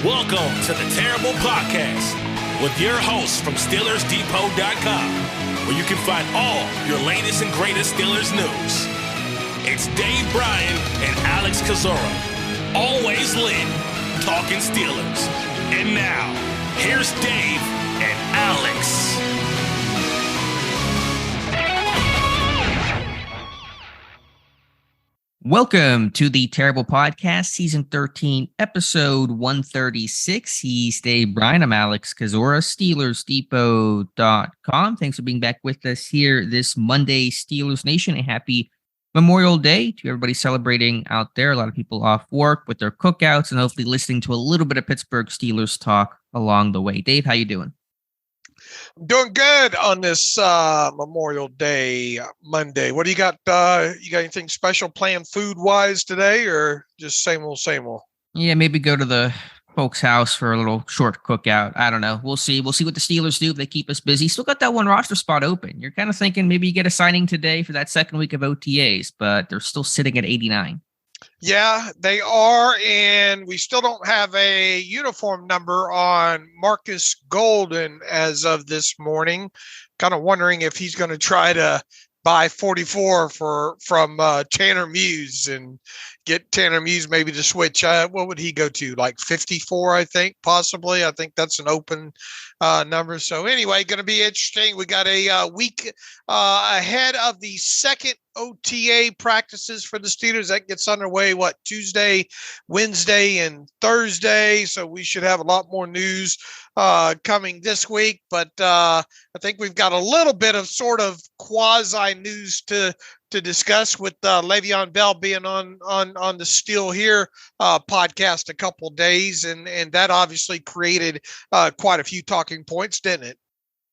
Welcome to the Terrible Podcast with your hosts from SteelersDepot.com, where you can find all your latest and greatest Steelers news. It's Dave Bryan and Alex Kozora, always lit, talking Steelers. And now, here's Dave and Alex. Welcome to the Terrible Podcast, Season 13, Episode 136. He's Dave Bryan. I'm Alex Kozora, SteelersDepot.com. Thanks for being back with us here this Monday, Steelers Nation. A happy Memorial Day to everybody celebrating out there. A lot of people off work with their cookouts and hopefully listening to a little bit of Pittsburgh Steelers talk along the way. Dave, how you doing? I'm doing good on this Memorial Day Monday. What do you got? You got anything special planned food-wise today, or just same old, same old? Yeah, maybe go to the folks' house for a little short cookout. I don't know. We'll see. We'll see what the Steelers do if they keep us busy. Still got that one roster spot open. You're kind of thinking maybe you get a signing today for that second week of OTAs, but they're still sitting at 89. Yeah, they are, and we still don't have a uniform number on Marcus Golden as of this morning. Kind of wondering if he's going to try to buy 44 from Tanner Muse and get Tanner Muse maybe to switch. What would he go to? Like 54, I think, possibly. I think that's an open number. So anyway, going to be interesting. We got a week ahead of the second OTA practices for the Steelers. That gets underway, Tuesday, Wednesday, and Thursday. So we should have a lot more news coming this week. But I think we've got a little bit of sort of quasi news to discuss with Le'Veon Bell being on the Steel Here podcast a couple days. And that obviously created quite a few talking points, didn't it?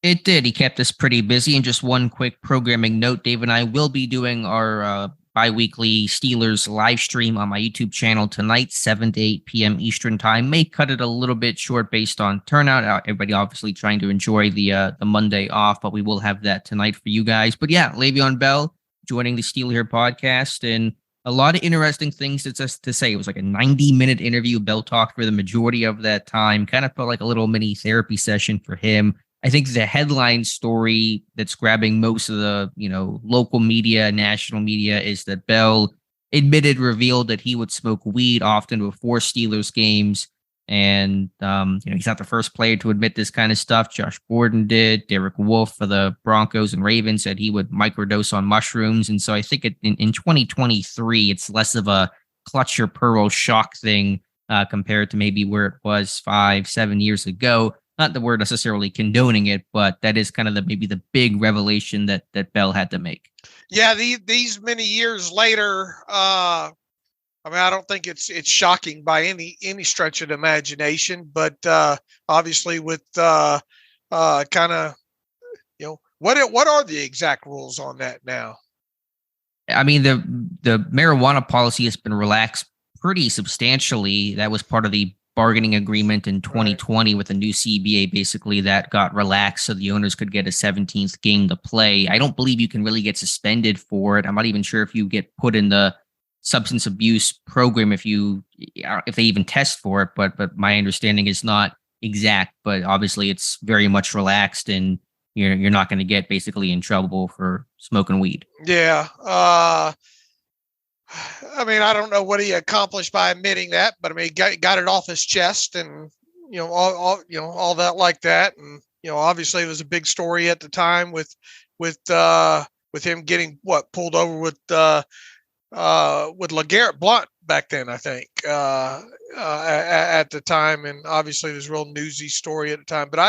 It did. He kept us pretty busy. And just one quick programming note, Dave and I will be doing our bi-weekly Steelers live stream on my YouTube channel tonight, 7 to 8 p.m. Eastern time. May cut it a little bit short based on turnout. Everybody obviously trying to enjoy the Monday off, but we will have that tonight for you guys. But yeah, Le'Veon Bell joining the Steel Here podcast, and a lot of interesting things to say. It was like a 90-minute interview. Bell talked for the majority of that time. Kind of felt like a little mini therapy session for him. I think the headline story that's grabbing most of the, local media, national media, is that Bell revealed that he would smoke weed often before Steelers games. And, he's not the first player to admit this kind of stuff. Josh Gordon did. Derek Wolfe for the Broncos and Ravens said he would microdose on mushrooms. And so I think in 2023, it's less of a clutch your pearl shock thing compared to maybe where it was 5-7 years ago. Not that we're necessarily condoning it, but that is kind of maybe the big revelation that Bell had to make. Yeah, these many years later, I don't think it's shocking by any stretch of the imagination, but obviously with kind of, what are the exact rules on that now? I mean, the marijuana policy has been relaxed pretty substantially. That was part of the bargaining agreement in 2020 with the new CBA, basically, that got relaxed so the owners could get a 17th game to play. I don't believe you can really get suspended for it. I'm not even sure if you get put in the substance abuse program if they even test for it, but my understanding is not exact, but obviously it's very much relaxed, and you're not going to get basically in trouble for smoking weed. Yeah. I don't know what he accomplished by admitting that, but got it off his chest, and all that like that, and obviously it was a big story at the time with him getting pulled over with LeGarrette Blount back then, I think, at the time, and obviously it was a real newsy story at the time. But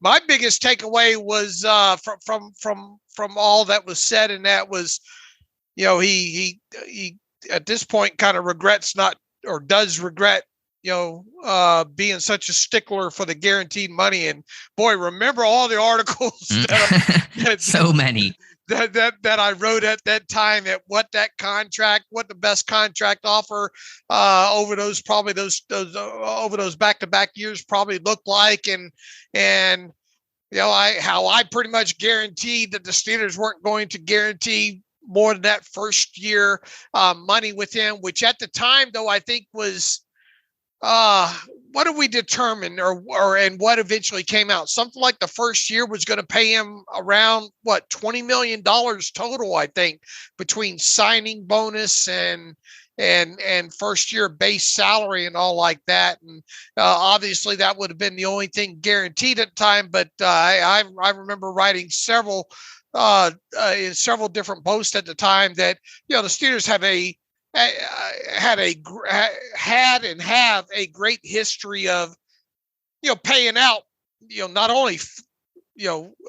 my biggest takeaway was from all that was said, and that was, he at this point kind of does regret, being such a stickler for the guaranteed money. And boy, remember all the articles so many that I wrote at that time, at what the best contract offer over those back-to-back years probably looked like, and how I pretty much guaranteed that the Steelers weren't going to guarantee more than that first year money with him, which at the time, though, I think was what did we determine, and what eventually came out? Something like the first year was going to pay him around $20 million total, I think, between signing bonus and first year base salary and all like that. And obviously that would have been the only thing guaranteed at the time. But I remember writing several in several different posts at the time that, the Steelers have had and have a great history of, paying out, not only,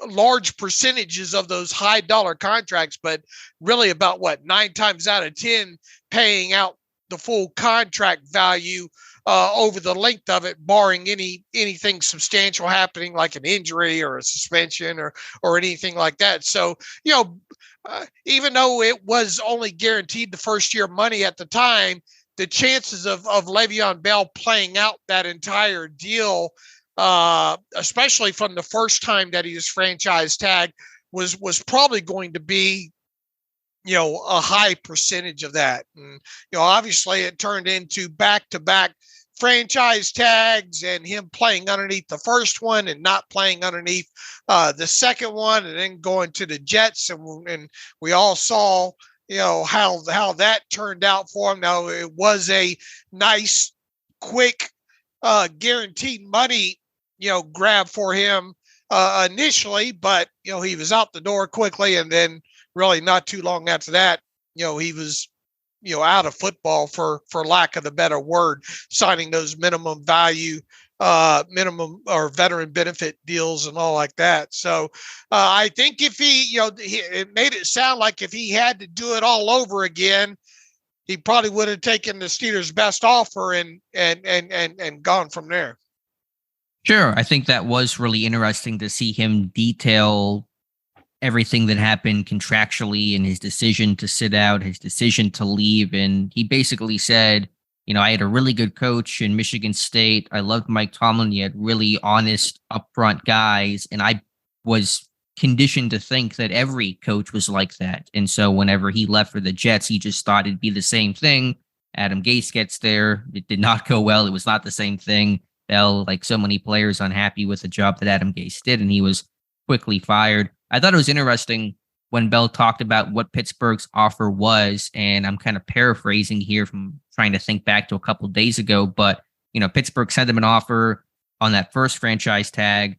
large percentages of those high dollar contracts, but really about 9 times out of 10 paying out the full contract value over the length of it, barring anything substantial happening like an injury or a suspension or anything like that. So, even though it was only guaranteed the first year money at the time, the chances of Le'Veon Bell playing out that entire deal, especially from the first time that he was franchise tagged, was probably going to be, a high percentage of that. And, obviously it turned into back-to-back franchise tags and him playing underneath the first one and not playing underneath the second one, and then going to the Jets. And we all saw, how that turned out for him. Now, it was a nice, quick, guaranteed money, grab for him initially, but, he was out the door quickly. And then really not too long after that, he was, out of football for lack of a better word, signing those minimum value, minimum or veteran benefit deals and all like that. So I think if it made it sound like if he had to do it all over again, he probably would have taken the Steelers' best offer and gone from there. Sure. I think that was really interesting to see him detail everything that happened contractually and his decision to sit out, his decision to leave. And he basically said, I had a really good coach in Michigan State. I loved Mike Tomlin. He had really honest, upfront guys. And I was conditioned to think that every coach was like that. And so whenever he left for the Jets, he just thought it'd be the same thing. Adam Gase gets there. It did not go well. It was not the same thing. Bell, like so many players, unhappy with the job that Adam Gase did, and he was quickly fired. I thought it was interesting when Bell talked about what Pittsburgh's offer was, and I'm kind of paraphrasing here from trying to think back to a couple of days ago, but, Pittsburgh sent him an offer on that first franchise tag.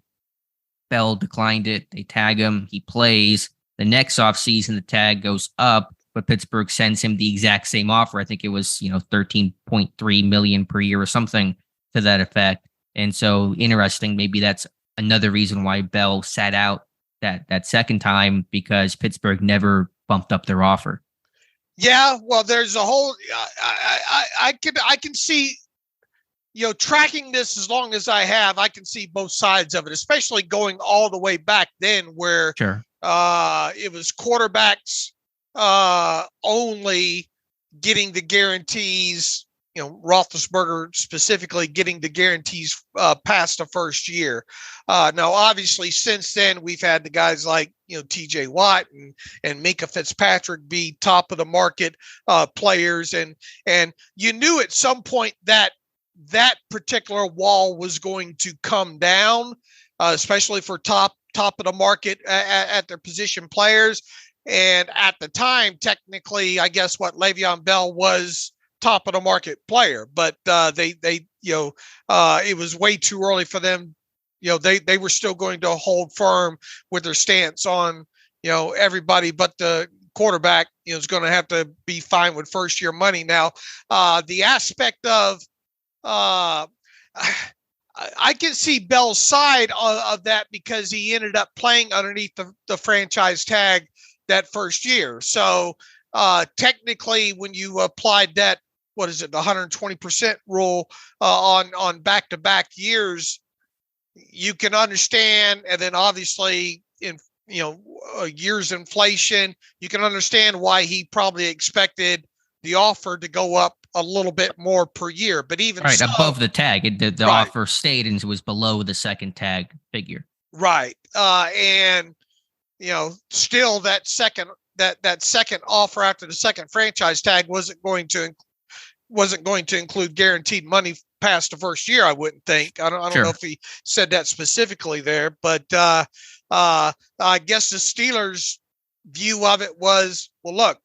Bell declined it. They tag him. He plays. The next offseason, the tag goes up, but Pittsburgh sends him the exact same offer. I think it was, $13.3 million per year or something to that effect. And so interesting, maybe that's another reason why Bell sat out that second time, because Pittsburgh never bumped up their offer. Yeah, well, there's a whole. I can see, tracking this as long as I have, I can see both sides of it, especially going all the way back then, where Sure. It was quarterbacks only getting the guarantees. Roethlisberger specifically getting the guarantees past the first year. Now, obviously, since then, we've had the guys like, TJ Watt and Minka Fitzpatrick be top of the market players. And you knew at some point that particular wall was going to come down, especially for top of the market at their position players. And at the time, technically, I guess Le'Veon Bell was top of the market player, but it was way too early for them. They were still going to hold firm with their stance on, everybody but the quarterback, is going to have to be fine with first year money. Now, the aspect of, I can see Bell's side of that, because he ended up playing underneath the franchise tag that first year. So technically, when you applied that, the 120% rule on back-to-back years, you can understand. And then obviously in, years inflation, you can understand why he probably expected the offer to go up a little bit more per year. But even right, so, above the tag, the right. offer stayed and it was below the second tag figure. Right. And, still that second offer after the second franchise tag wasn't going to include guaranteed money past the first year. I wouldn't think. I don't know if he said that specifically there, but I guess the Steelers' view of it was, well, look,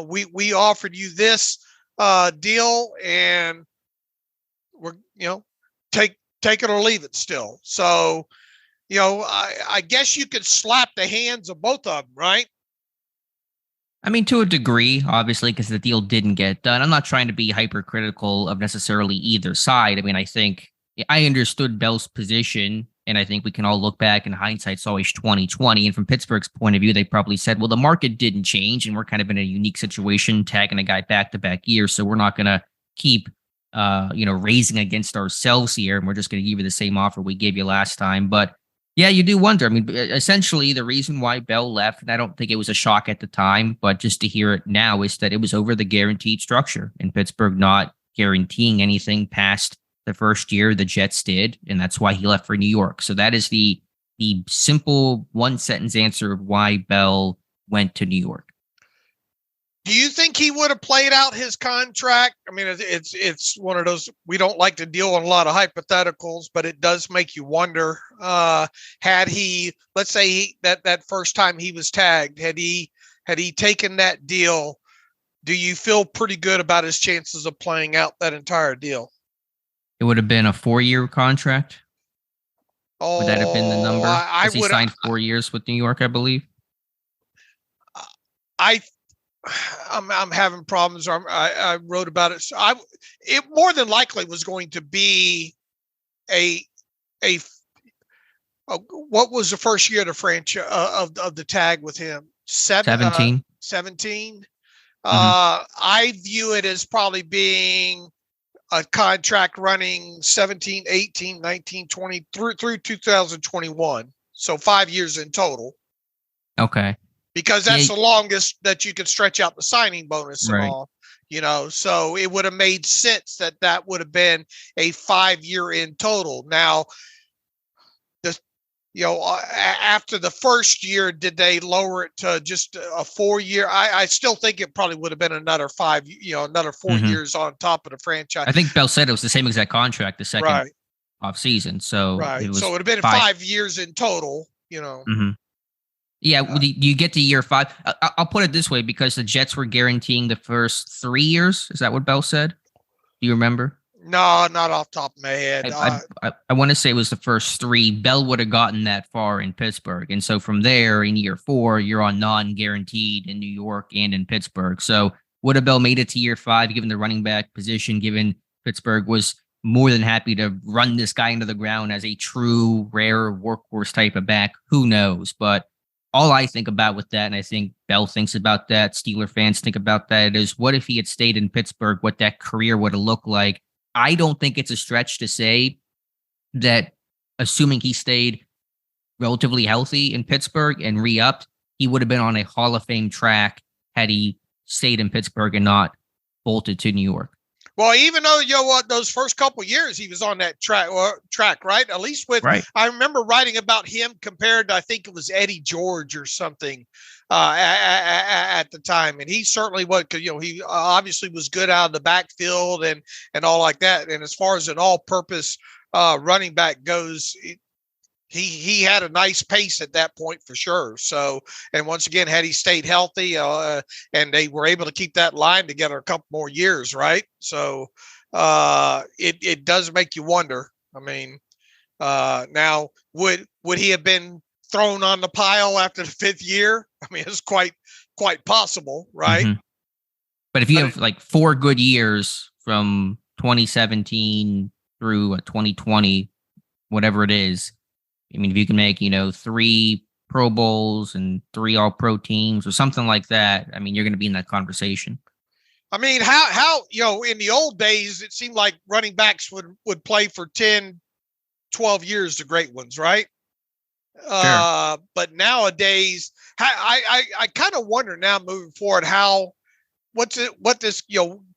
we offered you this deal, and we're take it or leave it still. So I guess you could slap the hands of both of them, right? I mean, to a degree, obviously, because the deal didn't get done. I'm not trying to be hypercritical of necessarily either side. I mean, I think I understood Bell's position, and I think we can all look back, and hindsight's always 20/20. And from Pittsburgh's point of view, they probably said, well, the market didn't change, and we're kind of in a unique situation, tagging a guy back-to-back years, so we're not going to keep raising against ourselves here, and we're just going to give you the same offer we gave you last time. But yeah, you do wonder. I mean, essentially, the reason why Bell left, and I don't think it was a shock at the time, but just to hear it now, is that it was over the guaranteed structure in Pittsburgh not guaranteeing anything past the first year. The Jets did, and that's why he left for New York. So that is the simple one-sentence answer of why Bell went to New York. Do you think he would have played out his contract? I mean, it's one of those, we don't like to deal with a lot of hypotheticals, but it does make you wonder, had he, let's say that first time he was tagged, had he taken that deal, do you feel pretty good about his chances of playing out that entire deal? It would have been a 4-year contract. Oh, would that have been the number? Because he signed 4 years with New York, I believe. I'm having problems. I wrote about it. So it more than likely was going to be what was the first year of the franchise of the tag with him? 17. 17. I view it as probably being a contract running 17, 18, 19, 20 through 2021. So 5 years in total. Okay. Because that's the longest that you could stretch out the signing bonus and all, so it would have made sense that would have been a 5-year in total. Now, after the first year, did they lower it to just a 4-year? I still think it probably would have been another 5, another 4 years on top of the franchise. I think Bell said it was the same exact contract the second off season. So it would have been 5 years in total, Mm-hmm. Yeah, you get to year 5. I'll put it this way, because the Jets were guaranteeing the first 3 years. Is that what Bell said? Do you remember? No, not off the top of my head. I want to say it was the first 3. Bell would have gotten that far in Pittsburgh. And so from there, in year 4, you're on non-guaranteed in New York and in Pittsburgh. So would have Bell made it to year 5, given the running back position, given Pittsburgh was more than happy to run this guy into the ground as a true, rare workhorse type of back? Who knows? But all I think about with that, and I think Bell thinks about that, Steeler fans think about that, is what if he had stayed in Pittsburgh, what that career would have looked like. I don't think it's a stretch to say that, assuming he stayed relatively healthy in Pittsburgh and re-upped, he would have been on a Hall of Fame track had he stayed in Pittsburgh and not bolted to New York. Well, even though, those first couple of years he was on that track, right? At least I remember writing about him compared to, I think it was Eddie George or something at the time. And he certainly was, because, he obviously was good out of the backfield and all like that. And as far as an all-purpose running back goes, he had a nice pace at that point for sure. So, and once again, had he stayed healthy, and they were able to keep that line together a couple more years, right? So, it does make you wonder. I mean, now would he have been thrown on the pile after the 5th year? I mean, it's quite possible, right? Mm-hmm. But if you have like 4 good years from 2017 through 2020, whatever it is, I mean, if you can make, 3 Pro Bowls and 3 All-Pro teams or something like that, I mean, you're going to be in that conversation. I mean, how in the old days, it seemed like running backs would play for 10, 12 years, the great ones, right? Sure. But nowadays, I kind of wonder now moving forward what this,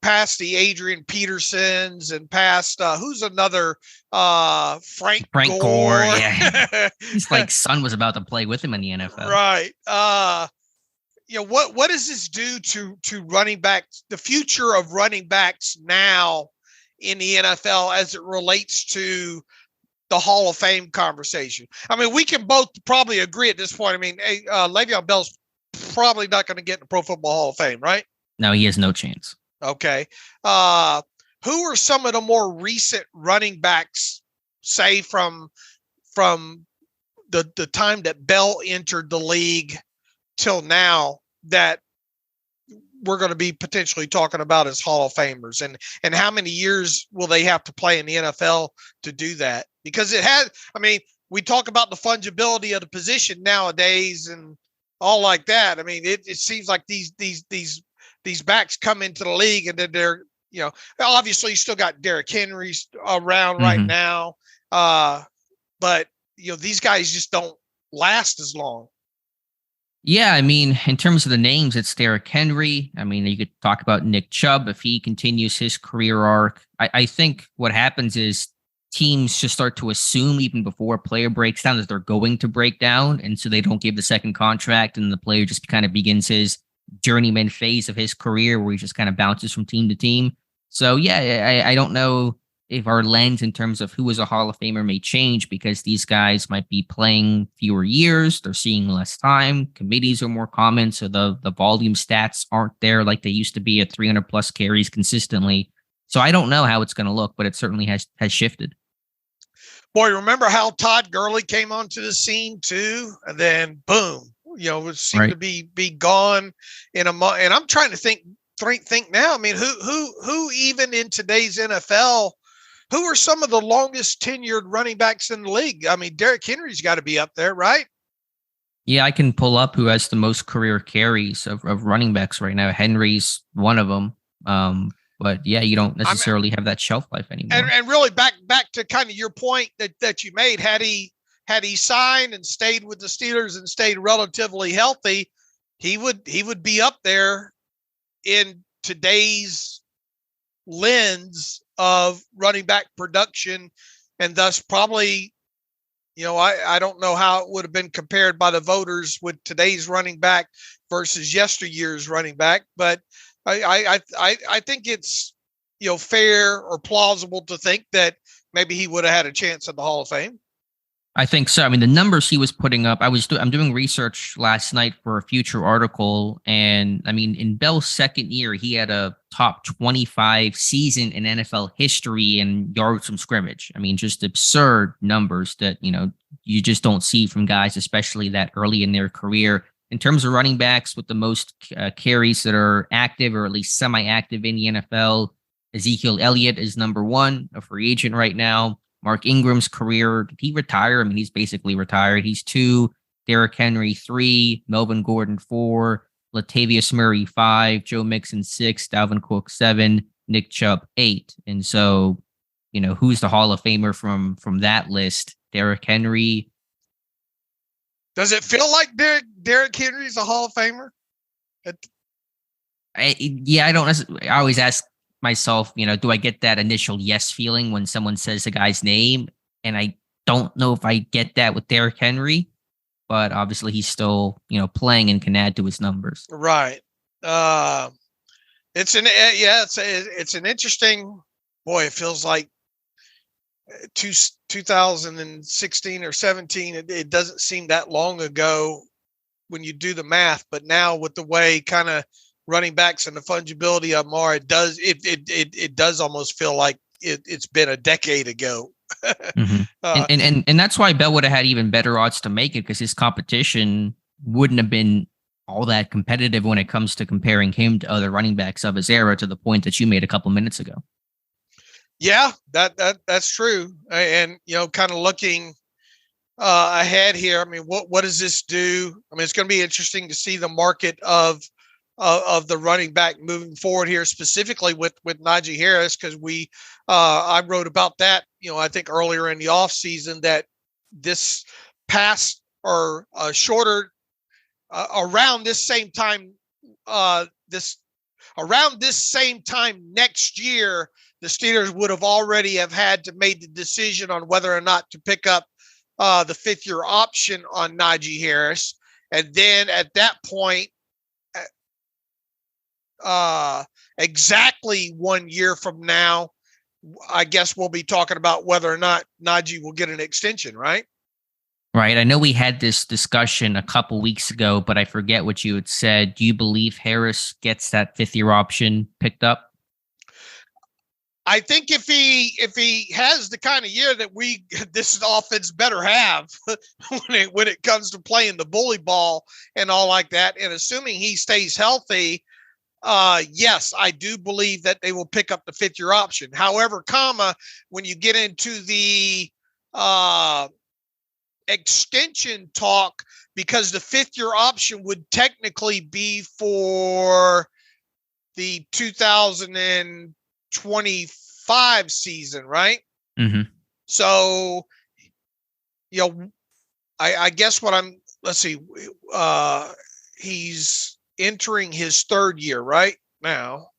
past the Adrian Petersons and past, who's another, Frank Gore. Yeah. He's like son was about to play with him in the NFL. Right. What does this do to running backs, the future of running backs now in the NFL as it relates to the Hall of Fame conversation. I mean, we can both probably agree at this point. I mean, Le'Veon Bell's probably not going to get in the Pro Football Hall of Fame, right? No, he has no chance. Okay. Who are some of the more recent running backs, say from the time that Bell entered the league till now, that we're going to be potentially talking about as Hall of Famers, and how many years will they have to play in the NFL to do that? Because we talk about the fungibility of the position nowadays and all like that. I mean, it seems like these backs come into the league and then they're, obviously you still got Derrick Henry around right now. But these guys just don't last as long. Yeah, I mean, in terms of the names, it's Derrick Henry. I mean, you could talk about Nick Chubb if he continues his career arc. I think what happens is teams just start to assume even before a player breaks down that they're going to break down. And so they don't give the second contract, and the player just kind of begins his journeyman phase of his career where he just kind of bounces from team to team. So, yeah, I don't know if our lens in terms of who is a Hall of Famer may change, because these guys might be playing fewer years. They're seeing less time. Committees are more common. So the volume stats aren't there like they used to be at 300 plus carries consistently. So I don't know how it's going to look, but it certainly has shifted. Boy, remember how Todd Gurley came onto the scene too? And then boom, it seemed to be gone in a month. And I'm trying to think now. I mean, who even in today's NFL, who are some of the longest tenured running backs in the league? I mean, Derrick Henry's got to be up there, right? Yeah, I can pull up who has the most career carries of running backs right now. Henry's one of them. But yeah, you don't necessarily have that shelf life anymore. And really back to kind of your point that you made, had he signed and stayed with the Steelers and stayed relatively healthy, he would be up there in today's lens of running back production, and thus probably, I don't know how it would have been compared by the voters with today's running back versus yesteryear's running back, but I think it's fair or plausible to think that maybe he would have had a chance at the Hall of Fame. I think so. I mean, the numbers he was putting up, I'm doing research last night for a future article. And I mean, in Bell's second year, he had a top 25 season in NFL history in yards from scrimmage. I mean, just absurd numbers that, you just don't see from guys, especially that early in their career. In terms of running backs with the most carries that are active or at least semi-active in the NFL, Ezekiel Elliott is number one, a free agent right now. Mark Ingram's career, did he retire? I mean, he's basically retired. He's 2, Derrick Henry 3, Melvin Gordon 4, Latavius Murray 5, Joe Mixon 6, Dalvin Cook 7, Nick Chubb 8. And so, who's the Hall of Famer from that list? Derrick Henry. Does it feel like Derrick Henry's a Hall of Famer? I don't necessarily. I always ask myself, do I get that initial yes feeling when someone says a guy's name? And I don't know if I get that with Derrick Henry, but obviously he's still, playing and can add to his numbers. Right. It's an interesting, boy, it feels like 2016 or 17. It doesn't seem that long ago when you do the math, but now with the way kind of running backs and the fungibility of them are, it does almost feel like it's been a decade ago. And that's why Bell would have had even better odds to make it, because his competition wouldn't have been all that competitive when it comes to comparing him to other running backs of his era, to the point that you made a couple minutes ago. Yeah, that's true. And, kind of looking ahead here, I mean, what does this do? I mean, it's going to be interesting to see the market of the running back moving forward here, specifically with Najee Harris, because I wrote about that, I think earlier in the off season, that this past or shorter around this same time next year, the Steelers would have already have had to make the decision on whether or not to pick up the 5th-year option on Najee Harris. And then at that point, exactly 1 year from now, I guess we'll be talking about whether or not Najee will get an extension, right? Right. I know we had this discussion a couple weeks ago, but I forget what you had said. Do you believe Harris gets that 5th-year option picked up? I think if he has the kind of year that this offense better have when it comes to playing the bully ball and all like that, and assuming he stays healthy, yes, I do believe that they will pick up the 5th-year option. However, when you get into the extension talk, because the 5th-year option would technically be for the 2025 season, right? Mm-hmm. So, I guess let's see, he's entering his 3rd year right now.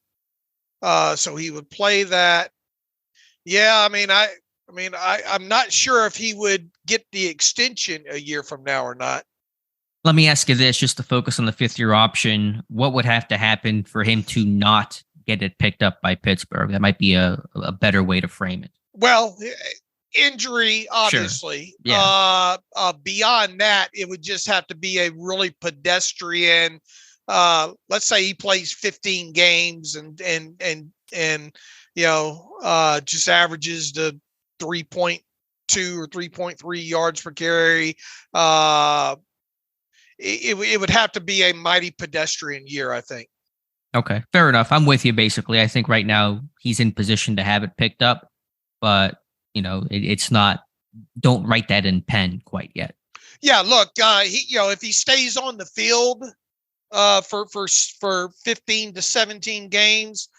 So he would play that. Yeah, I'm not sure if he would get the extension a year from now or not. Let me ask you this, just to focus on the 5th-year option. What would have to happen for him to not get it picked up by Pittsburgh? That might be a better way to frame it. Well, injury, obviously. Sure. Yeah. Beyond that, it would just have to be a really pedestrian. Let's say he plays 15 games and just averages the 3.2 or 3.3 yards per carry. It would have to be a mighty pedestrian year, I think. Okay, fair enough. I'm with you, basically. I think right now he's in position to have it picked up, but, it's not, don't write that in pen quite yet. Yeah, look, if he stays on the field for 15 to 17 games,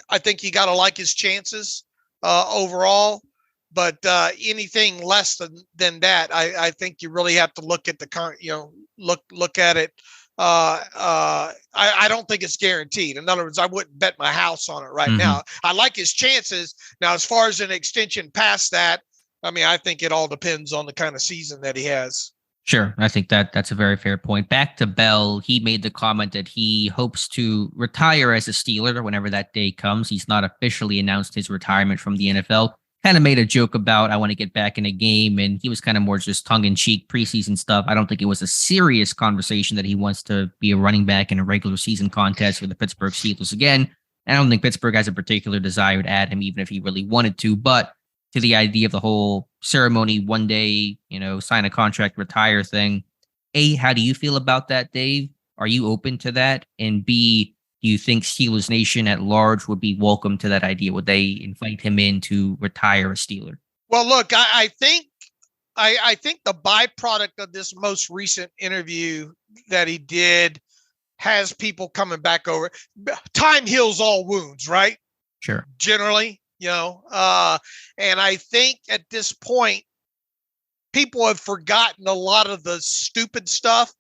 I think you got to like his chances overall. But anything less than that, I think you really have to look at look at it. I don't think it's guaranteed. In other words, I wouldn't bet my house on it right now. I like his chances. Now, as far as an extension past that, I think it all depends on the kind of season that he has. Sure. I think that's a very fair point. Back to Bell, he made the comment that he hopes to retire as a Steeler whenever that day comes. He's not officially announced his retirement from the NFL. Kind of made a joke about, I want to get back in a game, and he was kind of more just tongue-in-cheek preseason stuff. I don't think it was a serious conversation that he wants to be a running back in a regular season contest with the Pittsburgh Steelers again. I don't think Pittsburgh has a particular desire to add him, even if he really wanted to. But to the idea of the whole ceremony, one day, sign a contract, retire thing. A, how do you feel about that, Dave? Are you open to that? And B, do you think Steelers Nation at large would be welcome to that idea? Would they invite him in to retire a Steeler? Well, look, I think the byproduct of this most recent interview that he did has people coming back over. Time heals all wounds, right? Sure. Generally, and I think at this point, people have forgotten a lot of the stupid stuff,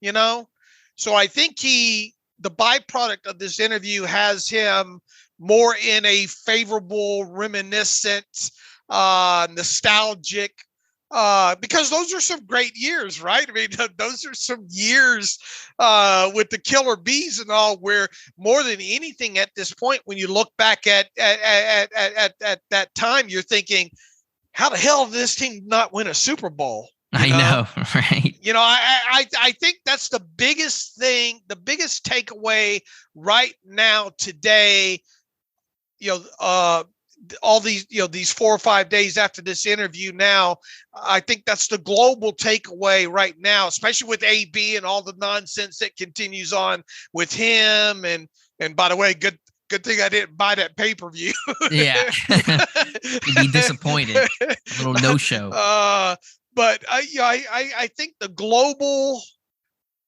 So I think the byproduct of this interview has him more in a favorable, reminiscent, nostalgic, because those are some great years, right? Those are some years with the Killer Bees and all, where more than anything at this point, when you look back at that time, you're thinking, how the hell did this team not win a Super Bowl? I know, right? I think that's the biggest thing, the biggest takeaway right now today, all these, these 4 or 5 days after this interview now, I think that's the global takeaway right now, especially with AB and all the nonsense that continues on with him. And by the way, good thing I didn't buy that pay-per-view. Yeah. You'd be disappointed. A little no-show. But I think the global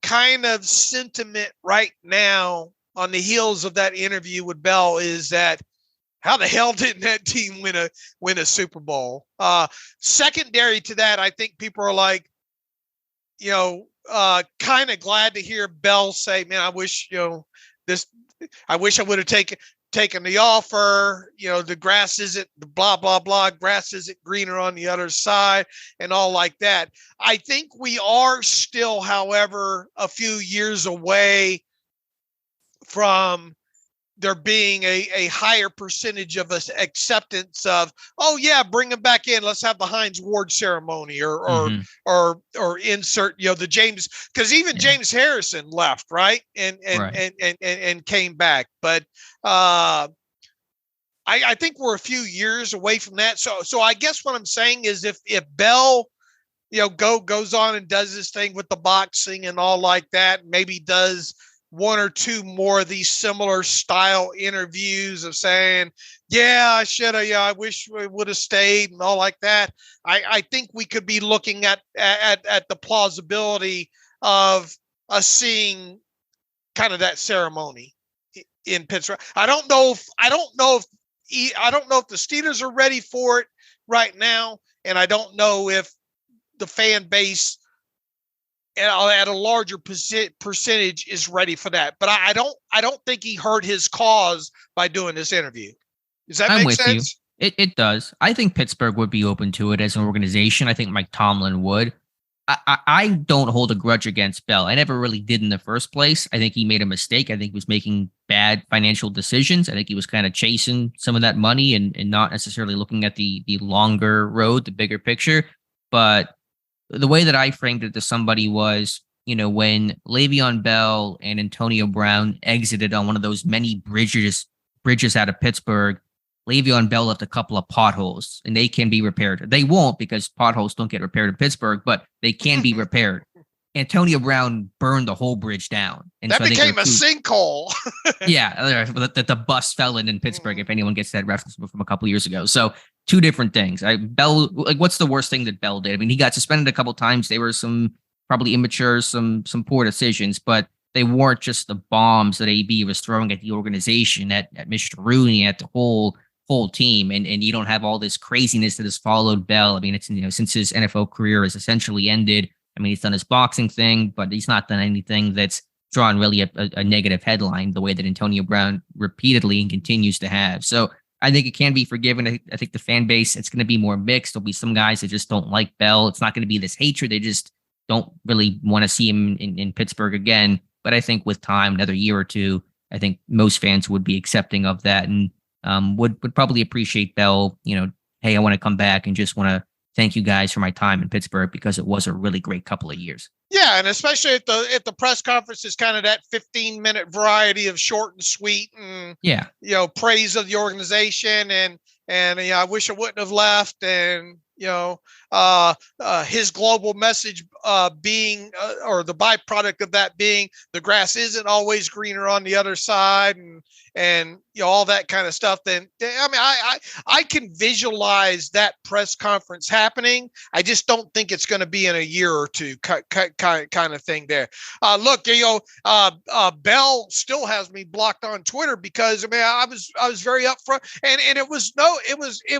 kind of sentiment right now on the heels of that interview with Bell is that, how the hell didn't that team win a Super Bowl? Secondary to that, I think people are like, kind of glad to hear Bell say, man, I wish I would have taken the offer. The grass isn't blah, blah, blah. Grass isn't greener on the other side and all like that. I think we are still, however, a few years away from there being a higher percentage of acceptance of, oh yeah, bring him back in. Let's have the Hines Ward ceremony or insert, the James, because even James Harrison left, right? And came back. But I think we're a few years away from that. So I guess what I'm saying is if Bell, goes on and does this thing with the boxing and all like that, maybe does one or two more of these similar style interviews of saying, yeah, I should have, I wish we would have stayed and all like that. I think we could be looking at the plausibility of us seeing kind of that ceremony in Pittsburgh. I don't know if the Steelers are ready for it right now. And I don't know if the fan base at a larger percentage is ready for that. But I don't think he hurt his cause by doing this interview. Does that make sense? It does. I think Pittsburgh would be open to it as an organization. I think Mike Tomlin would. I don't hold a grudge against Bell. I never really did in the first place. I think he made a mistake. I think he was making bad financial decisions. I think he was kind of chasing some of that money and not necessarily looking at the longer road, the bigger picture. But the way that I framed it to somebody was, when Le'Veon Bell and Antonio Brown exited on one of those many bridges out of Pittsburgh, Le'Veon Bell left a couple of potholes, and they can be repaired. They won't, because potholes don't get repaired in Pittsburgh, but they can be repaired. Antonio Brown burned the whole bridge down. And that became a sinkhole. Yeah, that the bus fell in Pittsburgh, if anyone gets that reference from a couple years ago. So two different things. Bell, what's the worst thing that Bell did? I mean, he got suspended a couple times. They were some probably immature, some poor decisions, but they weren't just the bombs that AB was throwing at the organization, at Mr. Rooney, at the whole team. And you don't have all this craziness that has followed Bell. I mean, it's, since his NFL career has essentially ended. I mean, he's done his boxing thing, but he's not done anything that's drawn really a negative headline the way that Antonio Brown repeatedly and continues to have. So I think it can be forgiven. I think the fan base, it's going to be more mixed. There'll be some guys that just don't like Bell. It's not going to be this hatred. They just don't really want to see him in Pittsburgh again. But I think with time, another year or two, I think most fans would be accepting of that and would probably appreciate Bell, hey, I want to come back and just want to thank you guys for my time in Pittsburgh, because it was a really great couple of years. Yeah, and especially if the press conference is kind of that 15-minute variety of short and sweet and praise of the organization and I wish I wouldn't have left, and his global message being or the byproduct of that being the grass isn't always greener on the other side, and all that kind of stuff. Then I can visualize that press conference happening. I just don't think it's going to be in a year or two kind of thing there. Look, Bell still has me blocked on Twitter because I was very upfront, and it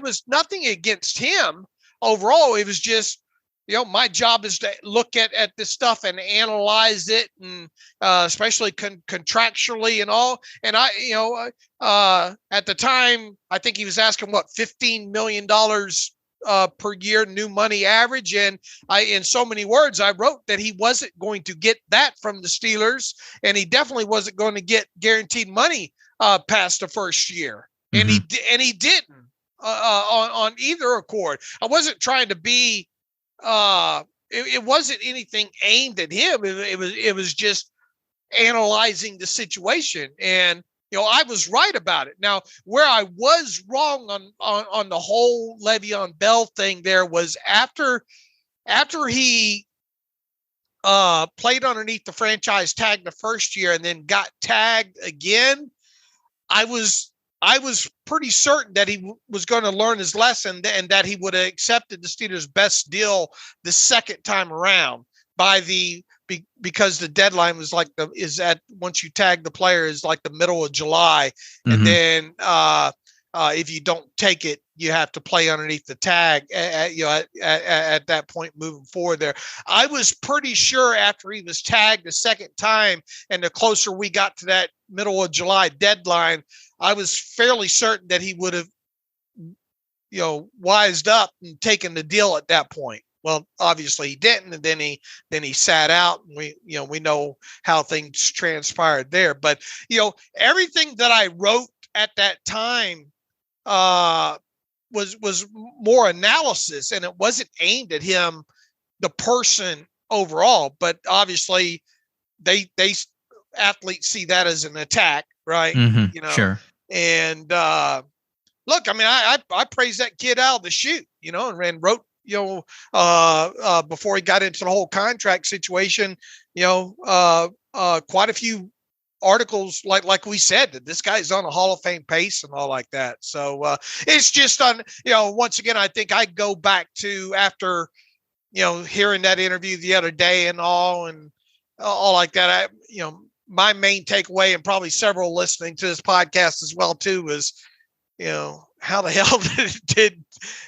was nothing against him overall. It was just, my job is to look at this stuff and analyze it, and especially contractually and all. And at the time, I think he was asking $15 million per year, new money average. And in so many words, I wrote that he wasn't going to get that from the Steelers, and he definitely wasn't going to get guaranteed money past the first year. Mm-hmm. And he didn't on either accord. I wasn't trying to be. It wasn't anything aimed at him. It was just analyzing the situation, and I was right about it. Now, where I was wrong on the whole Le'Veon Bell thing there was after he played underneath the franchise tag the first year and then got tagged again. I was pretty certain that he was going to learn his lesson and that he would have accepted the Steelers' best deal the second time around because the deadline was once you tag the player is like the middle of July. Mm-hmm. And then if you don't take it, you have to play underneath the tag at that point moving forward there. I was pretty sure after he was tagged the second time and the closer we got to that middle of July deadline, I was fairly certain that he would have, wised up and taken the deal at that point. Well, obviously he didn't, and then he sat out. And we know how things transpired there. But everything that I wrote at that time was more analysis, and it wasn't aimed at him, the person overall. But obviously, they athletes see that as an attack, right? Mm-hmm, sure. And look, I mean, I praised that kid out of the chute, and wrote, before he got into the whole contract situation, quite a few articles like we said, that this guy's on a Hall of Fame pace and all like that. So it's just once again, I think I go back to after, hearing that interview the other day and all like that. My main takeaway, and probably several listening to this podcast as well too, was, how the hell did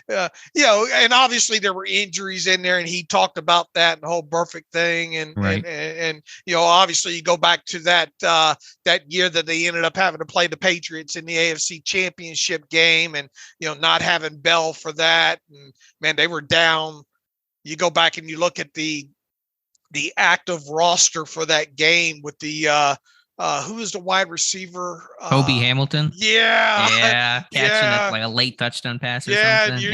and obviously there were injuries in there, and he talked about that and the whole Burfict thing. And, right. and obviously you go back to that year that they ended up having to play the Patriots in the AFC Championship game, and, not having Bell for that. And man, they were down. You go back and you look at the active roster for that game with the, who is the wide receiver? Kobe Hamilton. Yeah. Catching like a late touchdown pass or something.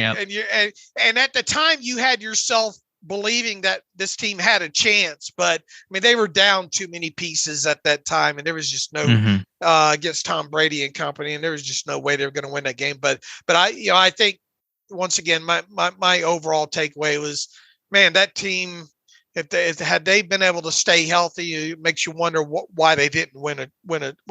And at the time you had yourself believing that this team had a chance, but I mean, they were down too many pieces at that time, and there was just no, against Tom Brady and company, and there was just no way they were going to win that game. But I think once again, my overall takeaway was, man, that team, had they been able to stay healthy, it makes you wonder why they didn't win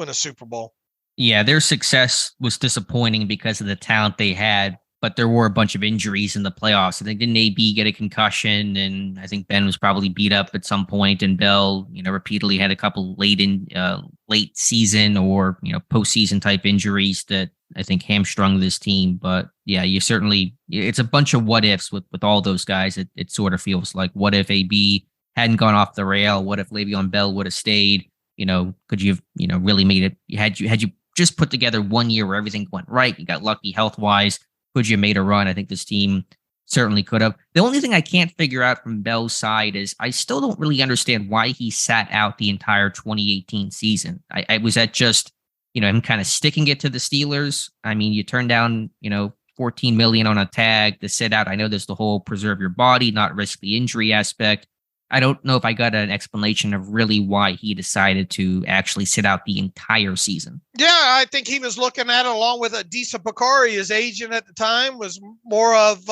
a Super Bowl. Yeah, their success was disappointing because of the talent they had, but there were a bunch of injuries in the playoffs. I think didn't AB get a concussion, and I think Ben was probably beat up at some point, and Bell, repeatedly had a couple late season or postseason type injuries that I think hamstrung this team. But yeah, it's a bunch of what ifs with all those guys. It sort of feels like, what if AB hadn't gone off the rail? What if Le'Veon Bell would have stayed? Could you have really made it? Had you just put together 1 year where everything went right, you got lucky health wise, could you have made a run? I think this team certainly could have. The only thing I can't figure out from Bell's side is I still don't really understand why he sat out the entire 2018 season. I was that just him kind of sticking it to the Steelers. I mean, you turn down, $14 million on a tag to sit out. I know there's the whole preserve your body, not risk the injury aspect. I don't know if I got an explanation of really why he decided to actually sit out the entire season. Yeah, I think he was looking at it along with Adisa Bakari, his agent at the time, was more of,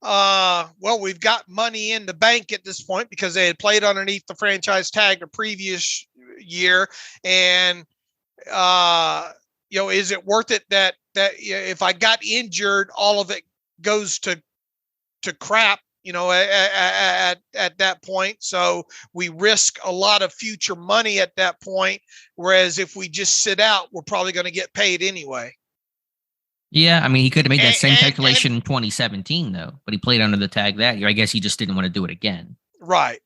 well, we've got money in the bank at this point because they had played underneath the franchise tag the previous year. And, is it worth it that if I got injured, all of it goes to crap, at that point. So we risk a lot of future money at that point. Whereas if we just sit out, we're probably going to get paid anyway. Yeah. I mean, he could have made that same calculation in 2017 though, but he played under the tag that year. I guess he just didn't want to do it again. Right.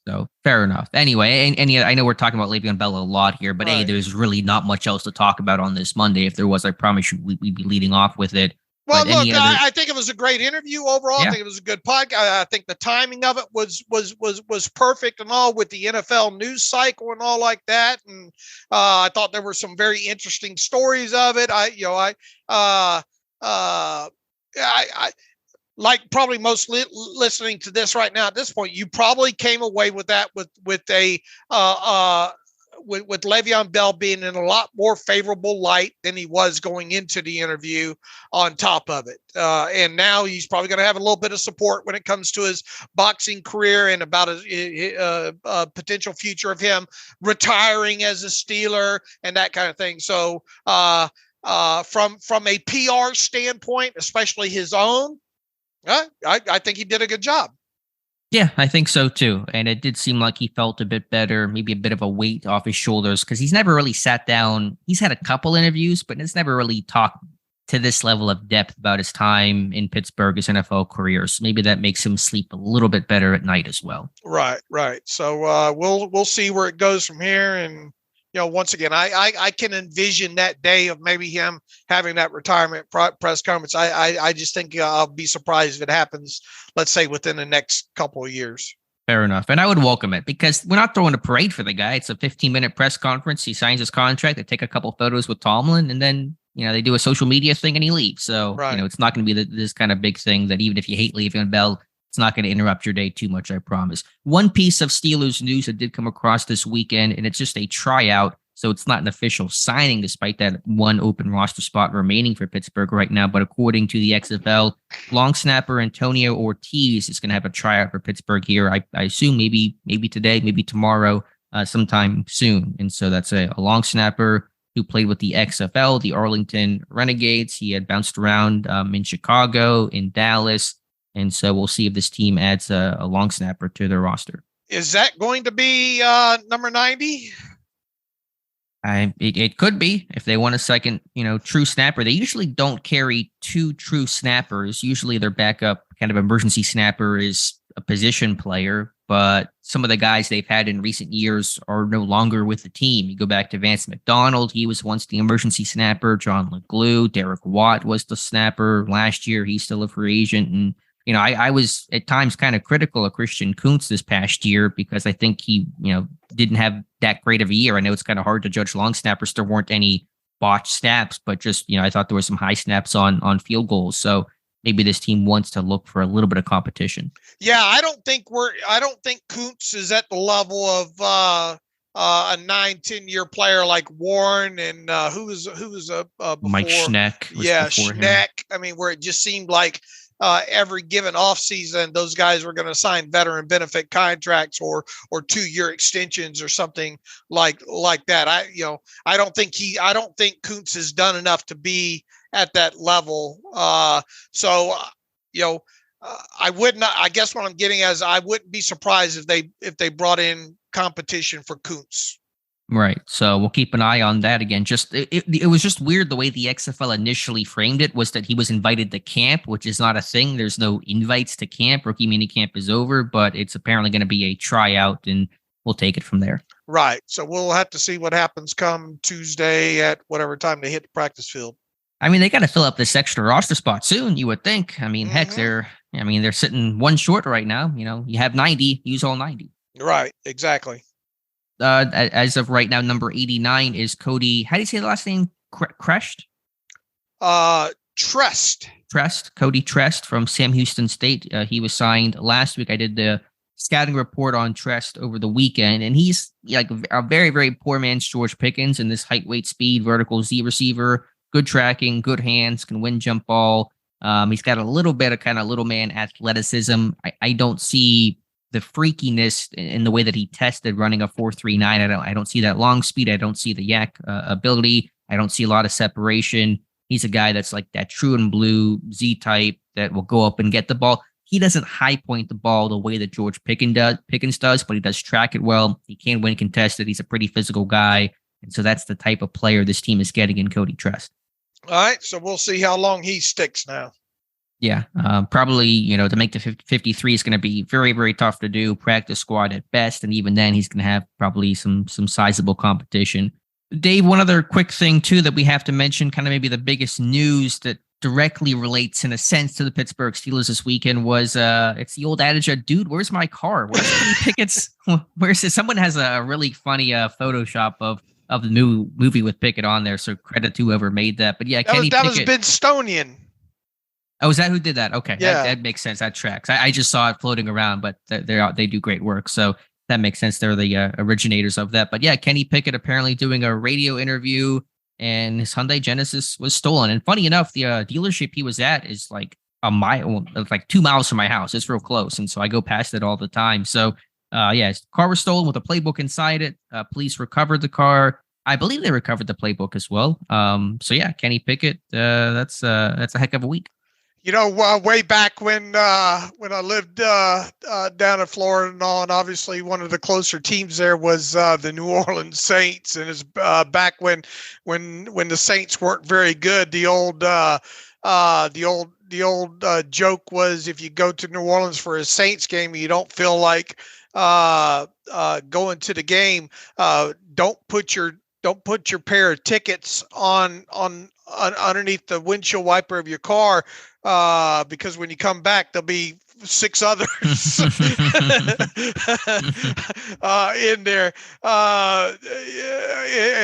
So fair enough. Anyway, and I know we're talking about Le'Veon Bell a lot here, but right. there's really not much else to talk about on this Monday. If there was, I promise you we'd be leading off with it. Well, look, I think it was a great interview overall. Yeah. I think it was a good podcast. I think the timing of it was perfect and all, with the NFL news cycle and all like that. And I thought there were some very interesting stories of it. I like probably most listening to this right now at this point, you probably came away with that with Le'Veon Bell being in a lot more favorable light than he was going into the interview on top of it. And now he's probably going to have a little bit of support when it comes to his boxing career and about his potential future of him retiring as a Steeler and that kind of thing. So from a PR standpoint, especially his own, I think he did a good job. Yeah, I think so too. And it did seem like he felt a bit better, maybe a bit of a weight off his shoulders, because he's never really sat down. He's had a couple interviews, but it's never really talked to this level of depth about his time in Pittsburgh, his NFL career. So maybe that makes him sleep a little bit better at night as well. Right. So we'll see where it goes from here. And once again, I can envision that day of maybe him having that retirement press conference. I just think I'll be surprised if it happens, let's say, within the next couple of years. Fair enough. And I would welcome it because we're not throwing a parade for the guy. It's a 15-minute press conference. He signs his contract. They take a couple photos with Tomlin, and then, they do a social media thing and he leaves. So, right. It's not going to be this kind of big thing that even if you hate Le'Veon Bell, it's not going to interrupt your day too much, I promise. One piece of Steelers news that did come across this weekend, and it's just a tryout. So it's not an official signing despite that one open roster spot remaining for Pittsburgh right now. But according to the XFL, long snapper Antonio Ortiz is going to have a tryout for Pittsburgh here. I assume maybe today, maybe tomorrow, sometime soon. And so that's a long snapper who played with the XFL, the Arlington Renegades. He had bounced around in Chicago, in Dallas. And so we'll see if this team adds a long snapper to their roster. Is that going to be number 90? It could be if they want a second, true snapper. They usually don't carry two true snappers. Usually their backup kind of emergency snapper is a position player, but some of the guys they've had in recent years are no longer with the team. You go back to Vance McDonald. He was once the emergency snapper. John LeGlue, Derek Watt was the snapper last year. He's still a free agent. And, I was at times kind of critical of Christian Kuntz this past year because I think he, didn't have that great of a year. I know it's kind of hard to judge long snappers. There weren't any botched snaps, but just, I thought there were some high snaps on field goals. So maybe this team wants to look for a little bit of competition. Yeah, I don't think Kuntz is at the level of a 9-10 year player like Warren and who was before? Mike Schneck. Yeah, Schneck. I mean, where it just seemed like every given offseason, those guys were going to sign veteran benefit contracts or 2-year extensions or something like that. I don't think Kuntz has done enough to be at that level. I would not. I guess what I'm getting at is I wouldn't be surprised if they brought in competition for Kuntz. Right. So we'll keep an eye on that again. Just it was just weird the way the XFL initially framed it was that he was invited to camp, which is not a thing. There's no invites to camp. Rookie mini camp is over, but it's apparently going to be a tryout, and we'll take it from there. Right. So we'll have to see what happens come Tuesday at whatever time they hit the practice field. I mean, they got to fill up this extra roster spot soon, you would think. I mean, heck, they're sitting one short right now. You have 90, use all 90. Right. Exactly. As of right now, number 89 is Cody. How do you say the last name? Trest. Cody Trest from Sam Houston State. He was signed last week. I did the scouting report on Trest over the weekend, and he's like a very, very poor man's George Pickens in this height, weight, speed, vertical Z receiver. Good tracking, good hands, can win jump ball. He's got a little bit of kind of little man athleticism. I don't see the freakiness in the way that he tested running a 4.39. I don't see that long speed. I don't see the yak ability. I don't see a lot of separation. He's a guy that's like that true and blue Z type that will go up and get the ball. He doesn't high point the ball the way that George Pickens does, but he does track it well. He can win contested. He's a pretty physical guy. And so that's the type of player this team is getting in Cody Trest. All right. So we'll see how long he sticks now. Yeah, probably, to make the 53 is going to be very, very tough to do. Practice squad at best. And even then, he's going to have probably some sizable competition. Dave, one other quick thing, too, that we have to mention, kind of maybe the biggest news that directly relates in a sense to the Pittsburgh Steelers this weekend was it's the old adage of, dude, where's my car? Where's Kenny Pickett's? Where's this? Someone has a really funny Photoshop of the new movie with Pickett on there. So credit to whoever made that. But yeah, Kenny Pickett. That was Bidstonian. Oh, is that who did that? Okay. Yeah. That makes sense. That tracks. I just saw it floating around, but they do great work. So that makes sense. They're the originators of that. But yeah, Kenny Pickett apparently doing a radio interview, and his Hyundai Genesis was stolen. And funny enough, the dealership he was at is like a mile, like 2 miles from my house. It's real close. And so I go past it all the time. So his car was stolen with a playbook inside it. Police recovered the car. I believe they recovered the playbook as well. So yeah, Kenny Pickett, that's a heck of a week. Way back when I lived down in Florida and all, and obviously one of the closer teams there was the New Orleans Saints, and it's back when the Saints weren't very good. The old joke was, if you go to New Orleans for a Saints game and you don't feel like going to the game, don't put your don't put your pair of tickets on underneath the windshield wiper of your car, because when you come back, there'll be 6 others in there. And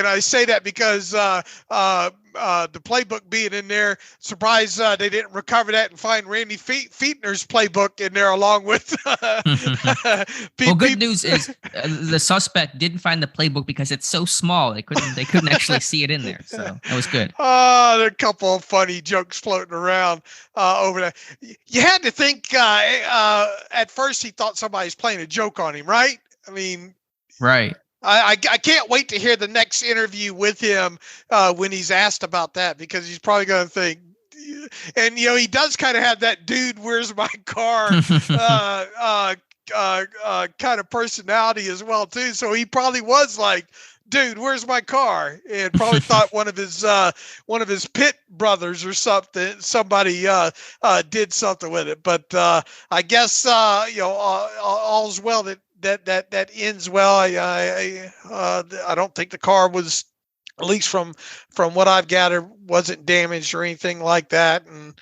I say that because the playbook being in there, surprised they didn't recover that and find Randy Fietner's playbook in there along with. Well, good news is the suspect didn't find the playbook because it's so small they couldn't actually see it in there. So that was good. There are a couple of funny jokes floating around over there. You had to think at first he thought somebody was playing a joke on him, right? I mean, right. I can't wait to hear the next interview with him when he's asked about that, because he's probably going to think, and he does kind of have that dude, where's my car kind of personality as well too. So he probably was like, dude, where's my car? And probably thought one of his Pitt brothers or somebody did something with it. But I guess all's well that ends well. I don't think the car was, at least from what I've gathered, wasn't damaged or anything like that, and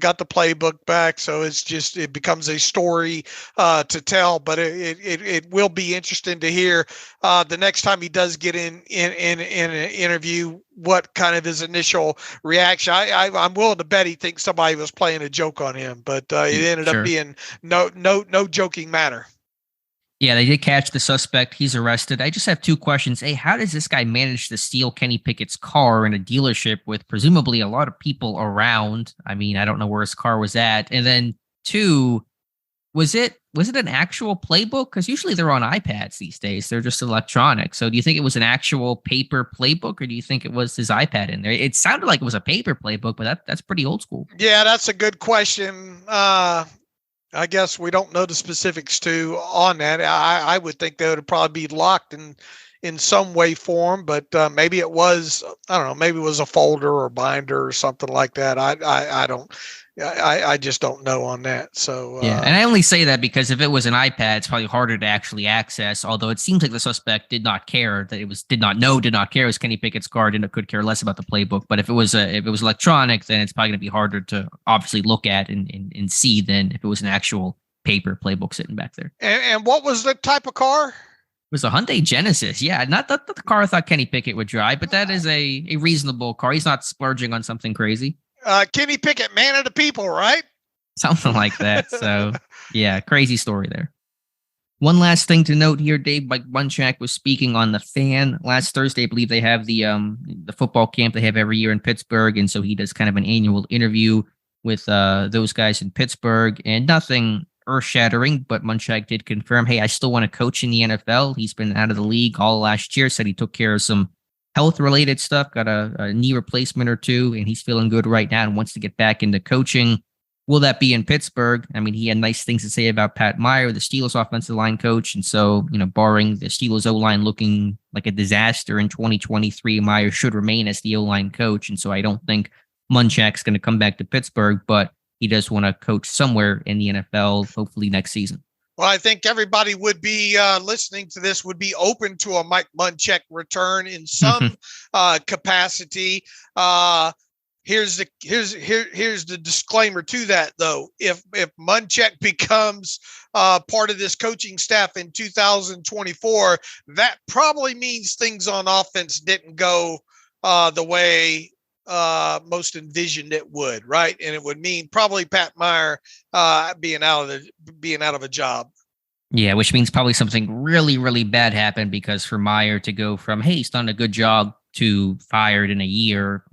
got the playbook back. So it becomes a story to tell. But it will be interesting to hear the next time he does get in an interview, what kind of his initial reaction. I'm willing to bet he thinks somebody was playing a joke on him, but it ended up being no joking matter. Yeah, they did catch the suspect. He's arrested. I just have 2 questions. A, how does this guy manage to steal Kenny Pickett's car in a dealership with presumably a lot of people around? I mean, I don't know where his car was at. And then 2, was it an actual playbook? Because usually they're on iPads these days. They're just electronic. So do you think it was an actual paper playbook, or do you think it was his iPad in there? It sounded like it was a paper playbook, but that's pretty old school. Yeah, that's a good question. I guess we don't know the specifics on that. I would think they would probably be locked in some way, form, but maybe it was, I don't know, maybe it was a folder or binder or something like that. I just don't know on that. So yeah, and I only say that because if it was an iPad, it's probably harder to actually access. Although it seems like the suspect did not care that did not care it was Kenny Pickett's car. Could care less about the playbook. But if it was electronic, then it's probably going to be harder to obviously look at and see than if it was an actual paper playbook sitting back there. And what was the type of car? It was a Hyundai Genesis. Yeah, not the car I thought Kenny Pickett would drive, but that is a reasonable car. He's not splurging on something crazy. Kenny Pickett, man of the people, right? Something like that. So, yeah, crazy story there. One last thing to note here, Dave. Mike Munchak was speaking on The Fan last Thursday. I believe they have the football camp they have every year in Pittsburgh, and so he does kind of an annual interview with those guys in Pittsburgh, and nothing earth-shattering, but Munchak did confirm, hey, I still want to coach in the NFL. He's been out of the league all last year, said he took care of some health-related stuff, got a knee replacement or 2, and he's feeling good right now and wants to get back into coaching. Will that be in Pittsburgh? I mean, he had nice things to say about Pat Meyer, the Steelers offensive line coach, and so, barring the Steelers O-line looking like a disaster in 2023, Meyer should remain as the O-line coach, and so I don't think Munchak's going to come back to Pittsburgh, but he does want to coach somewhere in the NFL, hopefully next season. Well, I think everybody would be listening to this would be open to a Mike Munchak return in some capacity. Here's the disclaimer to that, though. If Munchak becomes part of this coaching staff in 2024, that probably means things on offense didn't go the way most envisioned it would, right? And it would mean probably Pat Meyer being out of a job. Yeah, which means probably something really, really bad happened, because for Meyer to go from, hey, he's done a good job, to fired in a year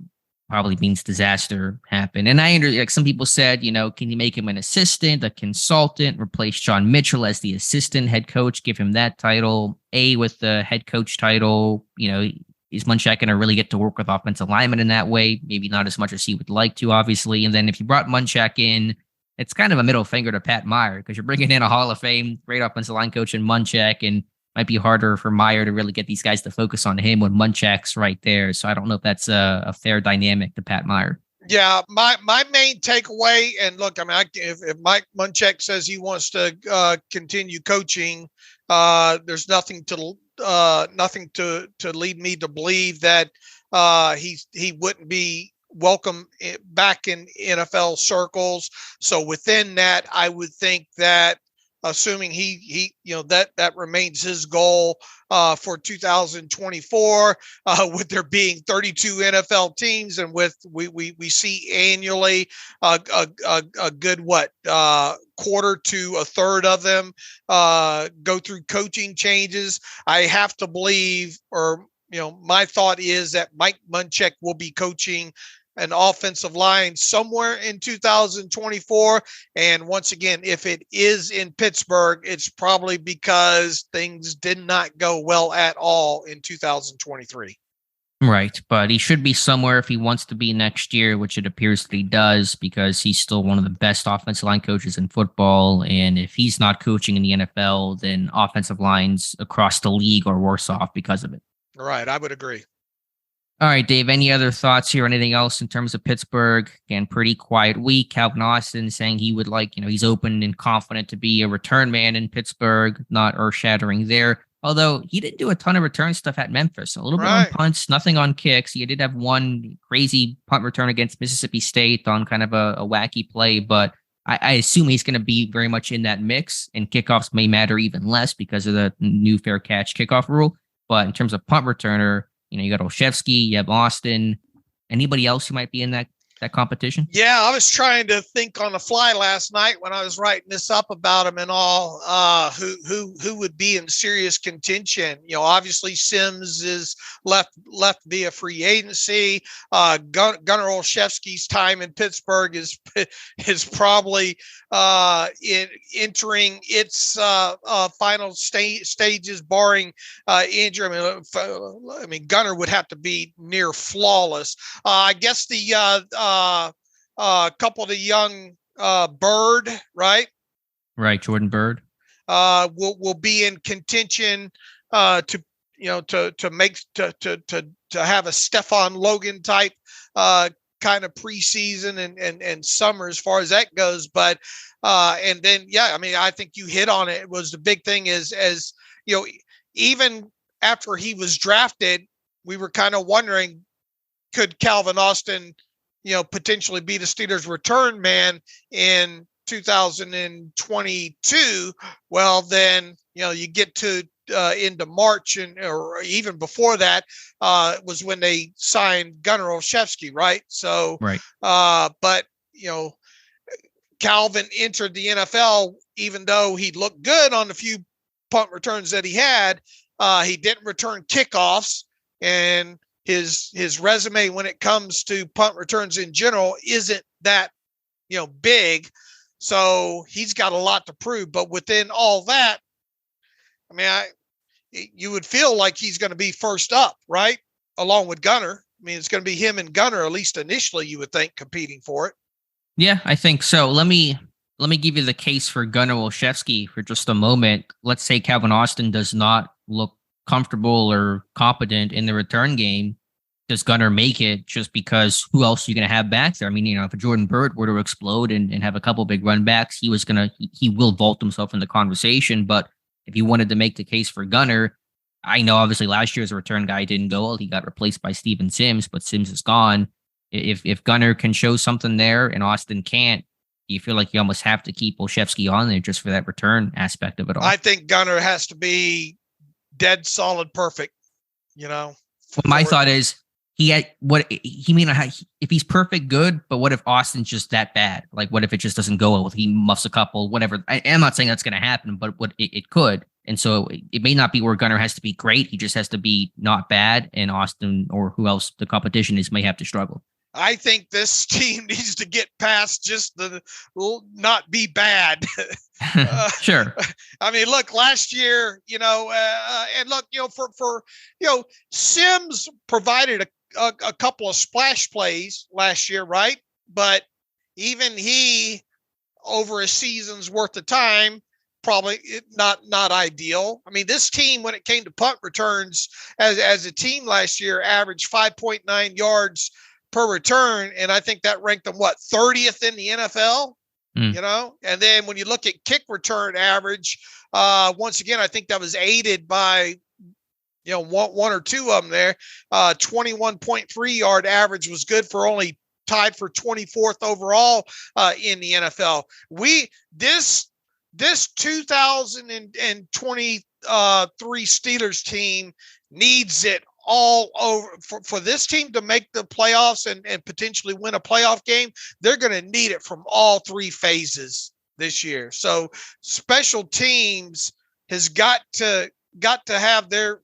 probably means disaster happened. And like some people said, can you make him an assistant, a consultant, replace John Mitchell as the assistant head coach, give him that title, with the head coach title, is Munchak going to really get to work with offensive linemen in that way? Maybe not as much as he would like to, obviously. And then if you brought Munchak in, it's kind of a middle finger to Pat Meyer, because you're bringing in a Hall of Fame, great offensive line coach in Munchak, and might be harder for Meyer to really get these guys to focus on him when Munchak's right there. So I don't know if that's a fair dynamic to Pat Meyer. Yeah, my main takeaway, and look, I mean, if Mike Munchak says he wants to continue coaching, there's nothing to lead me to believe that he wouldn't be welcome back in NFL circles. So within that, I would think that, assuming he that remains his goal for 2024, with there being 32 NFL teams, and with we see annually a good quarter to a third of them go through coaching changes. I have to believe, or my thought is that Mike Munchak will be coaching an offensive line somewhere in 2024. And once again, if it is in Pittsburgh, it's probably because things did not go well at all in 2023. Right, but he should be somewhere if he wants to be next year, which it appears that he does, because he's still one of the best offensive line coaches in football. And if he's not coaching in the NFL, then offensive lines across the league are worse off because of it. Right, I would agree. All right, Dave, any other thoughts here? Anything else in terms of Pittsburgh? Again, pretty quiet week. Calvin Austin saying he would he's open and confident to be a return man in Pittsburgh, not earth-shattering there. Although he didn't do a ton of return stuff at Memphis. A little bit on punts, nothing on kicks. He did have one crazy punt return against Mississippi State on kind of a wacky play, but I assume he's going to be very much in that mix, and kickoffs may matter even less because of the new fair catch kickoff rule. But in terms of punt returner, you got Olszewski, you have Austin. Anybody else who might be in that competition? Yeah, I was trying to think on the fly last night when I was writing this up about him and all, who would be in serious contention. Obviously Sims is left via free agency. Gunnar Olszewski's time in Pittsburgh is probably entering its final stages, barring injury. I mean, Gunnar would have to be near flawless. I guess the couple of the young Bird, right? Right, Jordan Bird will be in contention to have a Stefan Logan type kind of preseason and summer as far as that goes. But and then I mean, I think you hit on it. It was the big thing is, as even after he was drafted, we were kind of wondering, could Calvin Austin potentially be the Steelers' return man in 2022? Well, then, you get to into March, or even before that, was when they signed Gunnar Olszewski, right? So, right. But, Calvin entered the NFL, even though he looked good on the few punt returns that he had, he didn't return kickoffs, and his resume when it comes to punt returns in general isn't that, big. So he's got a lot to prove. But within all that, I mean, you would feel like he's going to be first up, right? Along with Gunnar. I mean, it's going to be him and Gunnar, at least initially, you would think, competing for it. Yeah, I think so. Let me give you the case for Gunnar Olszewski for just a moment. Let's say Calvin Austin does not look comfortable or competent in the return game. Does Gunnar make it just because who else are you going to have back there? I mean, if a Jordan Bird were to explode and have a couple big run backs, he will vault himself in the conversation. But if you wanted to make the case for Gunnar, I know obviously last year's return guy didn't go well. He got replaced by Steven Sims, but Sims is gone. If Gunnar can show something there and Austin can't, you feel like you almost have to keep Olszewski on there just for that return aspect of it all. I think Gunnar has to be dead solid perfect, Well, my thought is he may not have, if he's perfect, good, but what if Austin's just that bad? Like, what if it just doesn't go well? He muffs a couple, whatever. I'm not saying that's going to happen, but it could. And so it may not be where Gunnar has to be great. He just has to be not bad, and Austin or who else the competition is may have to struggle. I think this team needs to get past just the not be bad. Sure. I mean, look, last year, and look, for Sims provided a couple of splash plays last year, right? But even he, over a season's worth of time, probably not ideal. I mean, this team, when it came to punt returns as a team last year, averaged 5.9 yards per return, and I think that ranked them 30th in the NFL. You know, and then when you look at kick return average, once again, I think that was aided by, one or two of them there. 21.3 yard average was good for only tied for 24th overall in the NFL. This 2023 Steelers team needs it all over for this team to make the playoffs and potentially win a playoff game. They're going to need it from all three phases this year. So special teams has got to have their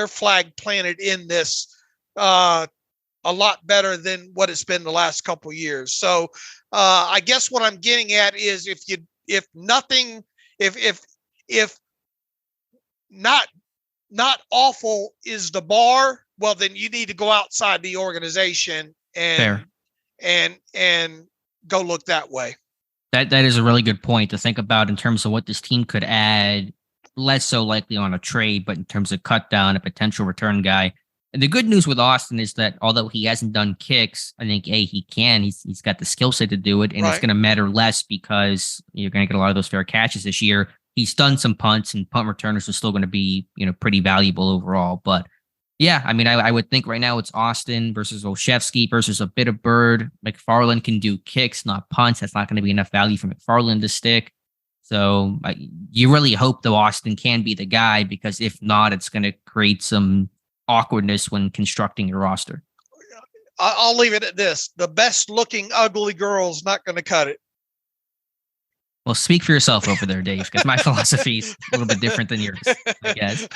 flag planted in this a lot better than what it's been the last couple of years. So I guess what I'm getting at is if not awful is the bar, well, then you need to go outside the organization and go look that way. That is a really good point to think about in terms of what this team could add, less so likely on a trade, but in terms of cut down a potential return guy. And the good news with Austin is that although he hasn't done kicks, I think he can. He's got the skill set to do it, and It's going to matter less because you're going to get a lot of those fair catches this year. He's done some punts, and punt returners are still going to be, pretty valuable overall. But yeah, I mean, I would think right now it's Austin versus Olszewski versus a bit of Bird. McFarland can do kicks, not punts. That's not going to be enough value for McFarland to stick. So you really hope though Austin can be the guy, because if not, it's going to create some awkwardness when constructing your roster. I'll leave it at this: the best looking ugly girl's not going to cut it. Well, speak for yourself over there, Dave, because my philosophy is a little bit different than yours, I guess.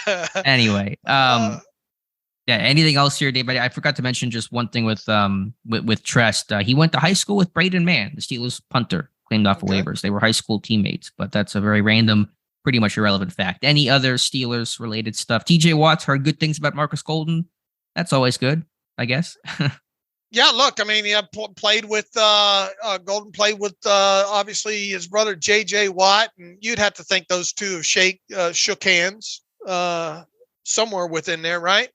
Anyway, yeah. Anything else here, Dave? I forgot to mention just one thing with Trest. He went to high school with Braden Mann, the Steelers punter, claimed off of waivers. They were high school teammates, but that's a very random, pretty much irrelevant fact. Any other Steelers related stuff? TJ Watt's heard good things about Marcus Golden. That's always good, I guess. Yeah, look, I mean, played with Golden, played with obviously his brother JJ Watt, and you'd have to think those two have shook hands somewhere within there, right?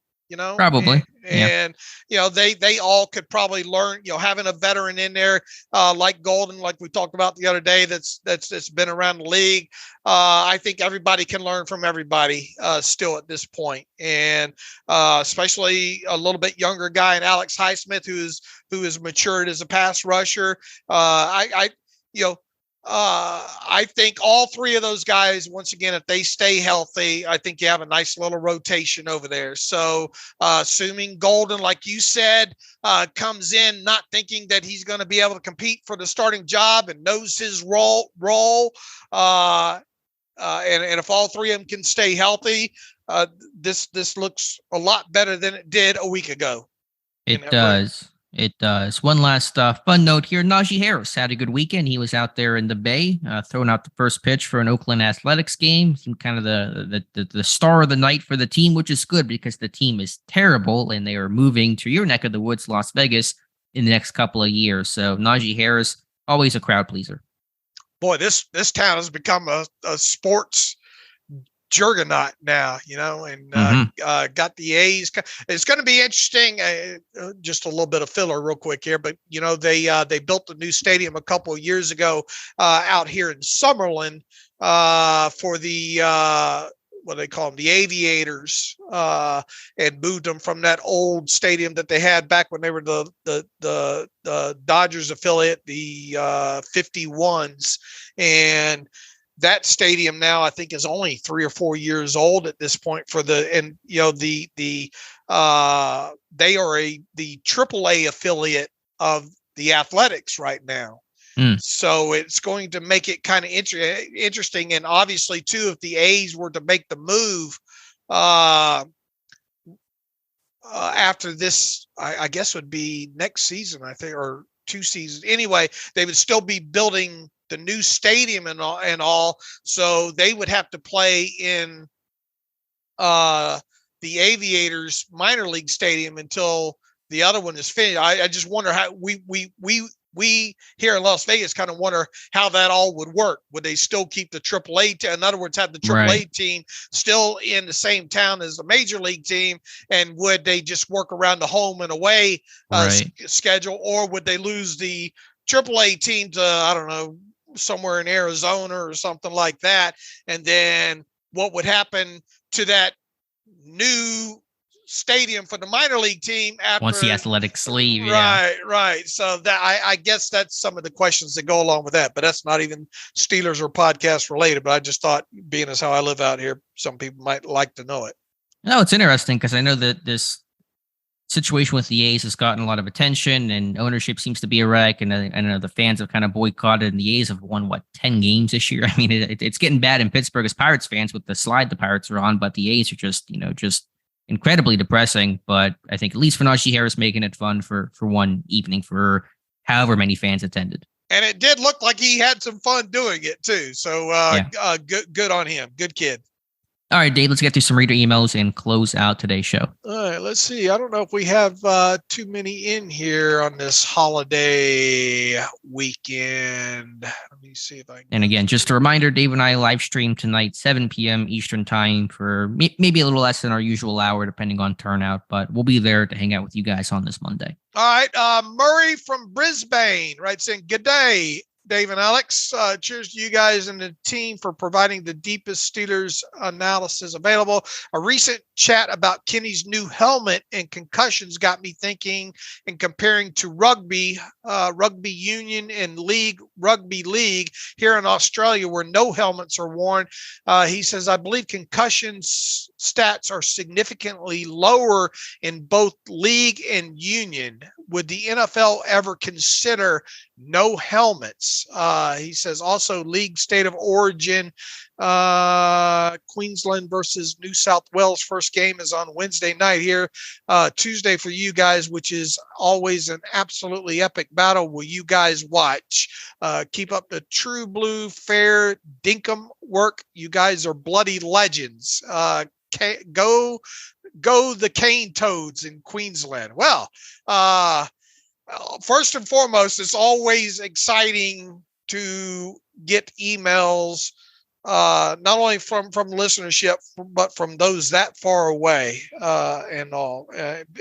Probably. And they all could probably learn, having a veteran in there like Golden, like we talked about the other day, that's been around the league. I think everybody can learn from everybody still at this point, and especially a little bit younger guy in Alex Highsmith, who is matured as a pass rusher. I think all three of those guys, once again, if they stay healthy, I think you have a nice little rotation over there. So assuming Golden, like you said, comes in not thinking that he's going to be able to compete for the starting job and knows his role, and if all three of them can stay healthy, this looks a lot better than it did a week ago. It does. It does. One last fun note here. Najee Harris had a good weekend. He was out there in the Bay, throwing out the first pitch for an Oakland Athletics game. Kind of the star of the night for the team, which is good because the team is terrible and they are moving to your neck of the woods, Las Vegas, in the next couple of years. So Najee Harris, always a crowd pleaser. Boy, this town has become a sports juggernaut now, and got the A's. It's going to be interesting. Just a little bit of filler real quick here, but they built a new stadium a couple of years ago out here in Summerlin for the what they call them, the Aviators, and moved them from that old stadium that they had back when they were the Dodgers affiliate, the 51s, and that stadium now I think is only 3 or 4 years old at this point they are the AAA affiliate of the Athletics right now. So it's going to make it kind of interesting. And obviously too, if the A's were to make the move after this, I guess would be next season, I think, or 2 seasons. Anyway, they would still be building the new stadium and all, so they would have to play in the Aviators minor league stadium until the other one is finished. I just wonder how we we here in Las Vegas kind of wonder how that all would work. Would they still keep the AAA? In other words, have the AAA team still in the same town as the major league team? And would they just work around the home and away schedule, or would they lose the AAA team to, I don't know, somewhere in Arizona or something like that? And then what would happen to that new stadium for the minor league team once the Athletics leave? Right. So that I guess that's some of the questions that go along with that, but that's not even Steelers or podcast related. But I just thought, being as how I live out here, some people might like to know it. No, it's interesting because I know that this situation with the A's has gotten a lot of attention, and ownership seems to be a wreck. And I know the fans have kind of boycotted, and the A's have won 10 games this year. I mean, it's getting bad in Pittsburgh as Pirates fans with the slide the Pirates are on, but the A's are just incredibly depressing. But I think at least for Najee Harris, making it fun for one evening for however many fans attended. And it did look like he had some fun doing it too. So good on him. Good kid. All right, Dave, let's get through some reader emails and close out today's show. All right, let's see. I don't know if we have too many in here on this holiday weekend. Let me see if I can. And again, just a reminder, Dave and I live stream tonight, 7 p.m. Eastern time for maybe a little less than our usual hour, depending on turnout. But we'll be there to hang out with you guys on this Monday. All right, Murray from Brisbane writes in, good day, Dave and Alex. Cheers to you guys and the team for providing the deepest Steelers analysis available. A recent chat about Kenny's new helmet and concussions got me thinking and comparing to rugby union and rugby league here in Australia, where no helmets are worn. He says, I believe concussion stats are significantly lower in both league and union. Would the NFL ever consider no helmets? He says also league state of origin, Queensland versus New South Wales. First game is on Wednesday night here, Tuesday for you guys, which is always an absolutely epic battle. Will you guys watch? Keep up the true blue, fair dinkum work. You guys are bloody legends. Go the Cane Toads in Queensland. Well, first and foremost, it's always exciting to get emails, not only from listenership, but from those that far away and all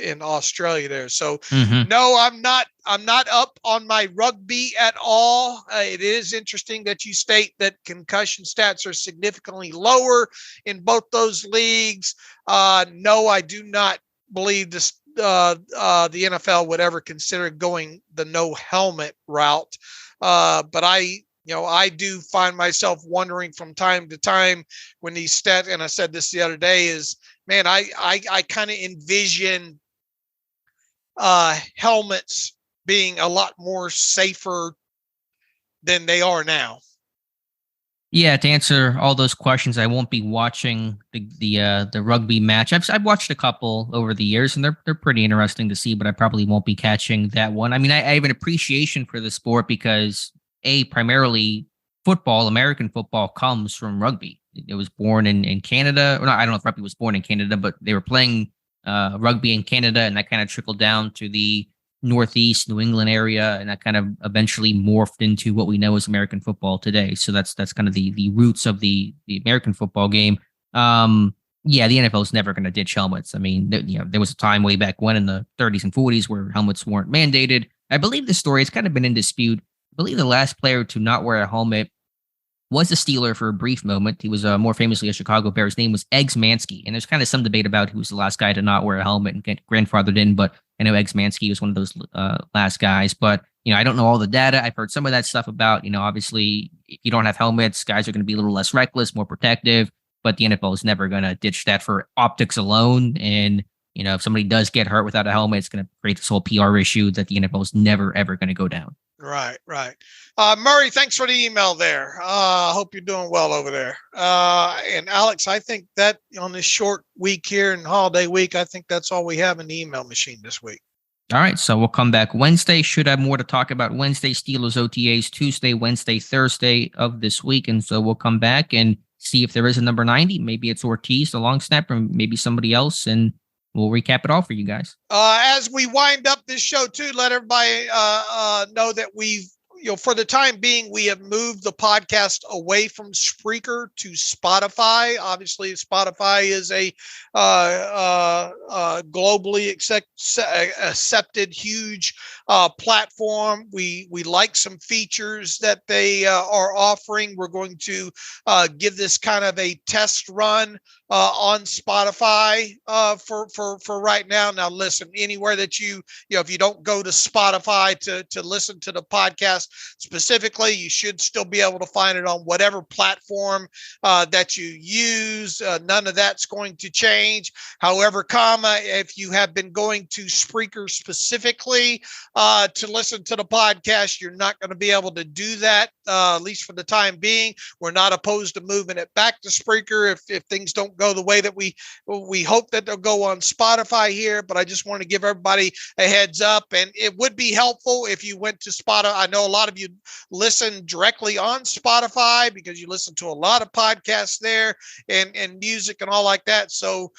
in Australia there. So no, I'm not up on my rugby at all. It is interesting that you state that concussion stats are significantly lower in both those leagues. No, I do not believe this. The NFL would ever consider going the no helmet route. But I do find myself wondering from time to time when these stats, and I said this the other day, is, man, I kind of envision helmets being a lot more safer than they are now. Yeah, to answer all those questions, I won't be watching the rugby match. I've watched a couple over the years, and they're pretty interesting to see, but I probably won't be catching that one. I mean, I have an appreciation for the sport because primarily football, American football, comes from rugby. It was born in Canada. Or not, I don't know if rugby was born in Canada, but they were playing rugby in Canada, and that kind of trickled down to the Northeast New England area, and that kind of eventually morphed into what we know as American football today. So that's kind of the roots of the American football game. Yeah, the NFL is never going to ditch helmets. I mean, there was a time way back when in the 30s and 40s where helmets weren't mandated. I believe the story has kind of been in dispute. I believe the last player to not wear a helmet was a Steeler for a brief moment. He was more famously a Chicago Bear. His name was Eggs Mansky, and there's kind of some debate about who was the last guy to not wear a helmet and get grandfathered in, but I know Eggs Mansky was one of those last guys. But, I don't know all the data. I've heard some of that stuff about, obviously, if you don't have helmets, guys are going to be a little less reckless, more protective, but the NFL is never going to ditch that for optics alone. And, if somebody does get hurt without a helmet, it's going to create this whole PR issue that the NFL is never, ever going to go down. Right. Murray, thanks for the email there. Hope you're doing well over there. And Alex, I think that on this short week here and holiday week, I think that's all we have in the email machine this week. All right. So we'll come back Wednesday. Should have more to talk about Wednesday, Steelers OTAs, Tuesday, Wednesday, Thursday of this week. And so we'll come back and see if there is a number 90. Maybe it's Ortiz, the long snapper, maybe somebody else. And we'll recap it all for you guys. As we wind up this show too, let everybody know that we've, for the time being, we have moved the podcast away from Spreaker to Spotify. Obviously, Spotify is a globally accepted huge platform. We like some features that they are offering. We're going to give this kind of a test run on Spotify for right now. Now, listen, anywhere that if you don't go to Spotify to listen to the podcast specifically, you should still be able to find it on whatever platform that you use. None of that's going to change. However, if you have been going to Spreaker specifically to listen to the podcast, you're not going to be able to do that, at least for the time being. We're not opposed to moving it back to Spreaker if things don't go the way that we hope that they'll go on Spotify here. But I just want to give everybody a heads up, and it would be helpful if you went to Spotify. I know a lot of you listen directly on Spotify because you listen to a lot of podcasts there and music and all like that. So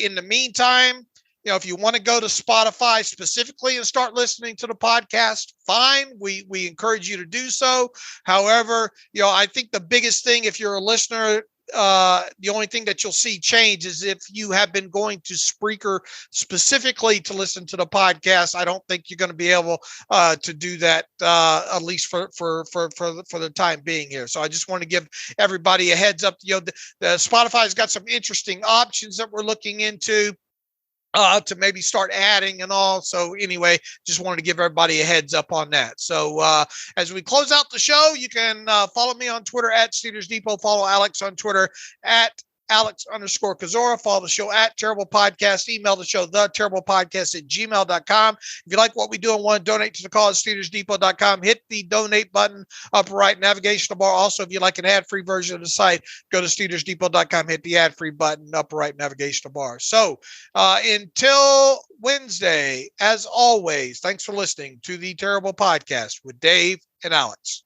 in the meantime, if you want to go to Spotify specifically and start listening to the podcast, fine. We encourage you to do so. However, I think the biggest thing, if you're a listener, the only thing that you'll see change is if you have been going to Spreaker specifically to listen to the podcast. I don't think you're going to be able to do that, at least for the time being here. So I just want to give everybody a heads up. The Spotify's got some interesting options that we're looking into to maybe start adding and all. So anyway, just wanted to give everybody a heads up on that. So as we close out the show, you can follow me on Twitter at Steelers Depot. Follow Alex on Twitter at Alex_Kozora. Follow the show at Terrible Podcast. Email the show, theterriblepodcast@gmail.com. If you like what we do and want to donate to the cause, SteelersDepot.com. Hit the donate button, upper right navigational bar. Also, if you like an ad-free version of the site, go to SteelersDepot.com. Hit the ad-free button, upper right navigational bar. So until Wednesday, as always, thanks for listening to the Terrible Podcast with Dave and Alex.